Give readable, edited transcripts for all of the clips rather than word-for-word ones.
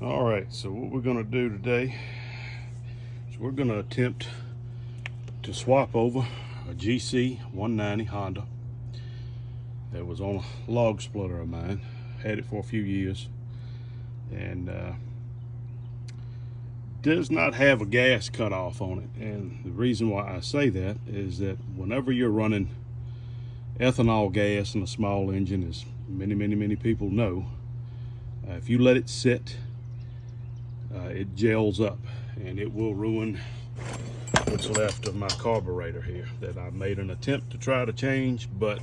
All right, so what we're gonna do today is we're gonna attempt to swap over a GC 190 Honda that was on a log splitter of mine. Had it for a few years and does not have a gas cutoff on it. And the reason why I say that is that whenever you're running ethanol gas in a small engine, as many people know, if you let it sit, it gels up and it will ruin what's left of my carburetor here that I made an attempt to try to change, but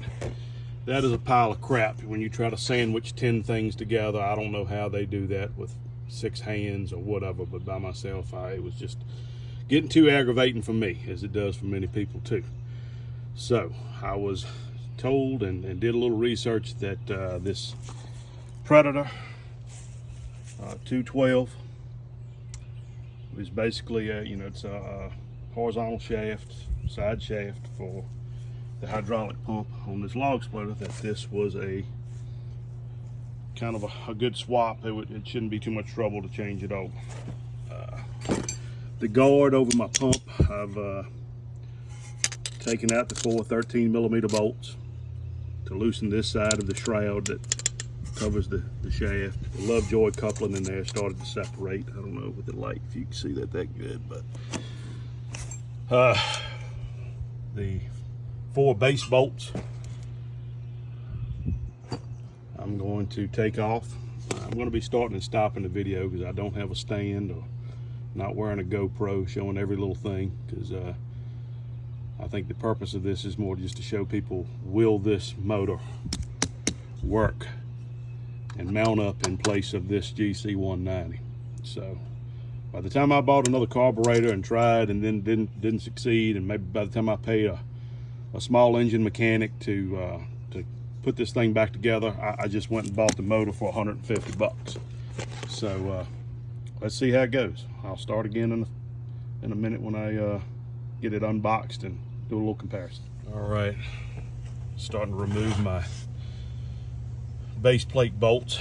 that is a pile of crap. When you try to sandwich 10 things together, I don't know how they do that with 6 hands or whatever, but by myself, it was just getting too aggravating for me, as it does for many people too. So I was told and did a little research that this Predator 212 is basically it's a horizontal shaft, side shaft for the hydraulic pump on this log splitter, that this was a kind of a good swap. It shouldn't be too much trouble to change it over. The guard over my pump, I've taken out the 4 13mm bolts to loosen this side of the shroud that covers the shaft. The Lovejoy coupling in there started to separate. I don't know with the light if you can see that good, but the 4 base bolts I'm going to take off. I'm going to be starting and stopping the video because I don't have a stand or not wearing a GoPro showing every little thing, because I think the purpose of this is more just to show people, will this motor work and mount up in place of this GC 190. So by the time I bought another carburetor and tried and then didn't succeed, and maybe by the time I paid a small engine mechanic to put this thing back together, I just went and bought the motor for 150 bucks. So let's see how it goes. I'll start again in a minute when I get it unboxed and do a little comparison. All right, starting to remove my base plate bolts.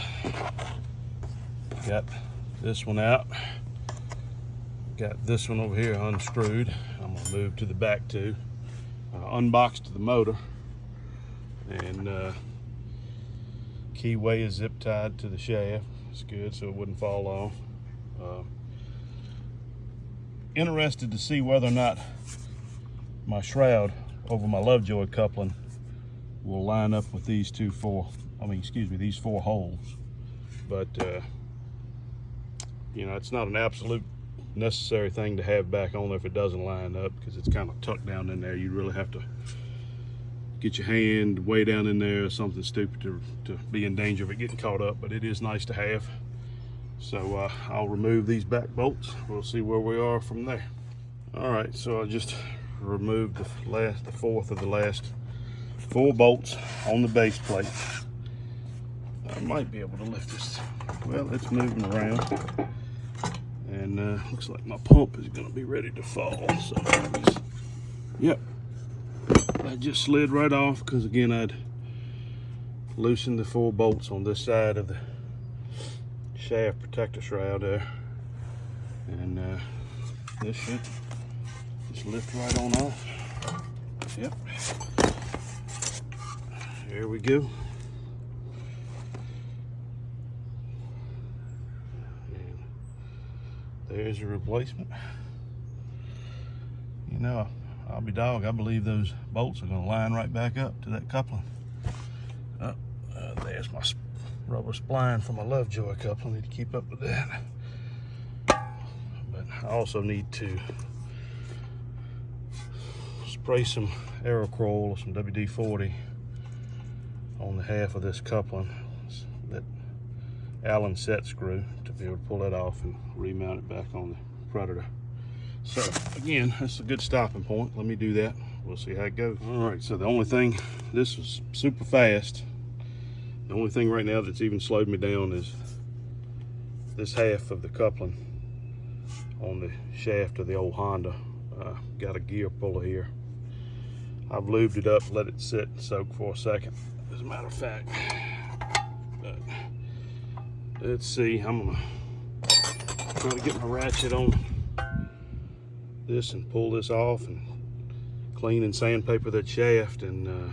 Got this one out. Got this one over here unscrewed. I'm gonna move to the back two. Unboxed the motor, and keyway is zip tied to the shaft. It's good, so it wouldn't fall off. Interested to see whether or not my shroud over my Lovejoy coupling will line up with these these 4 holes. But it's not an absolute necessary thing to have back on there if it doesn't line up, because it's kind of tucked down in there. You really have to get your hand way down in there or something stupid to be in danger of it getting caught up, but it is nice to have. So I'll remove these back bolts. We'll see where we are from there. All right, so I just removed the fourth of the last 4 bolts on the base plate. I might be able to lift this. Well, it's moving around, and looks like my pump is going to be ready to fall. So yep, that just slid right off because, again, I'd loosened the 4 bolts on this side of the shaft protector shroud there, and this should just lift right on off. Yep, there we go. And there's your replacement. I'll be dog, I believe those bolts are going to line right back up to that coupling. There's my rubber spline for my Lovejoy coupling. I need to keep up with that. But I also need to spray some Aerochrol or some WD-40 on the half of this coupling, that Allen set screw, to be able to pull that off and remount it back on the Predator. So again, that's a good stopping point. Let me do that. We'll see how it goes. All right, so the only thing, this was super fast. The only thing right now that's even slowed me down is this half of the coupling on the shaft of the old Honda. Got a gear puller here. I've lubed it up, let it sit and soak for a second, as a matter of fact. But let's see, I'm gonna trying to get my ratchet on this and pull this off and clean and sandpaper that shaft, and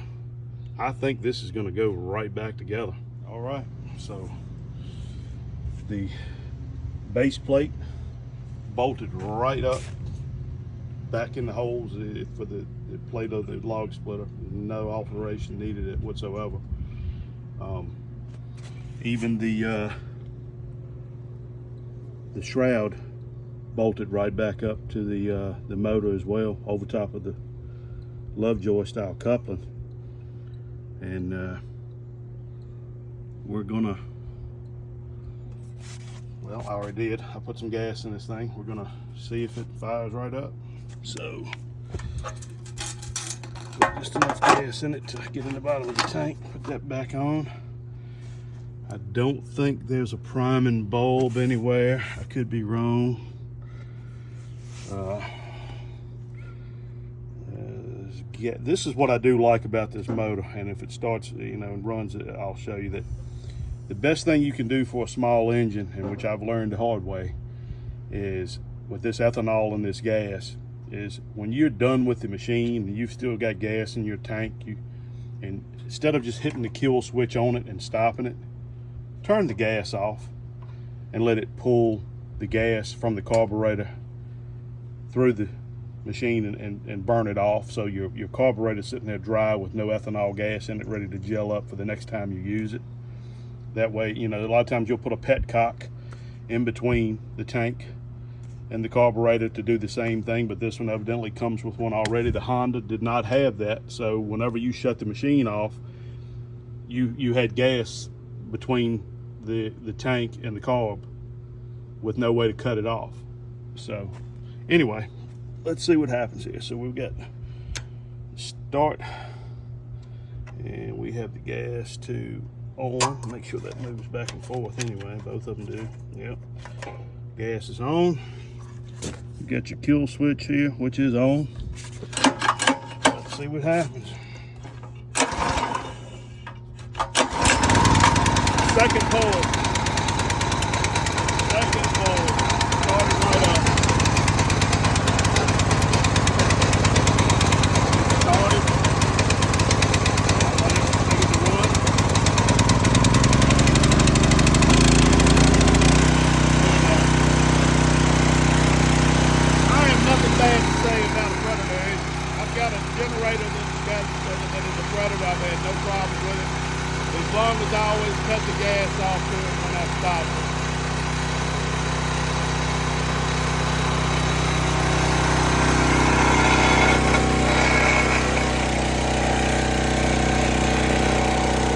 I think this is going to go right back together. All right, so the base plate bolted right up back in the holes for the plate of the log splitter. No alteration needed it whatsoever. Even the shroud bolted right back up to the motor as well, over top of the Lovejoy style coupling. And we're gonna, well, I already did. I put some gas in this thing. We're gonna see if it fires right up. So, put just enough gas in it to get in the bottom of the tank. Put that back on. I don't think there's a priming bulb anywhere. I could be wrong. This is what I do like about this motor, and if it starts, and runs it, I'll show you that the best thing you can do for a small engine, and which I've learned the hard way, is with this ethanol and this gas, is when you're done with the machine and you've still got gas in your tank, and instead of just hitting the kill switch on it and stopping it, turn the gas off and let it pull the gas from the carburetor through the machine and burn it off, so your carburetor's sitting there dry with no ethanol gas in it, ready to gel up for the next time you use it. That way, a lot of times you'll put a petcock in between the tank and the carburetor to do the same thing, but this one evidently comes with one already. The Honda did not have that, so whenever you shut the machine off, you had gas between the tank and the carb with no way to cut it off. So anyway, let's see what happens here. So we've got start, and we have the gas to on. Make sure that moves back and forth anyway. Both of them do. Yep. Gas is on. You got your kill switch here, which is on. Let's see what happens. Second pull. Second pull. Started right up. Started. Take it to one. I have nothing bad to say about a Predator. I've got a generator that is a Predator. I've had no problem with it. As long as I always cut the gas off to it when I stop it.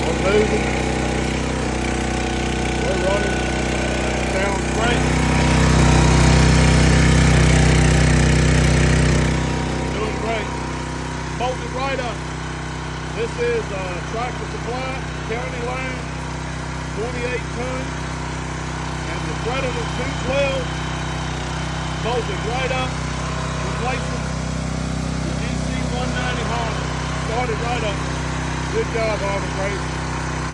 We're moving. We're running. Sounds great. Doing great. Bolted right up. This is Tractor Supply, county line, 28 ton, and the Predator 212 bolted right up, replacing the GC 190 Honda. Started right up. Good job, Auburn, great.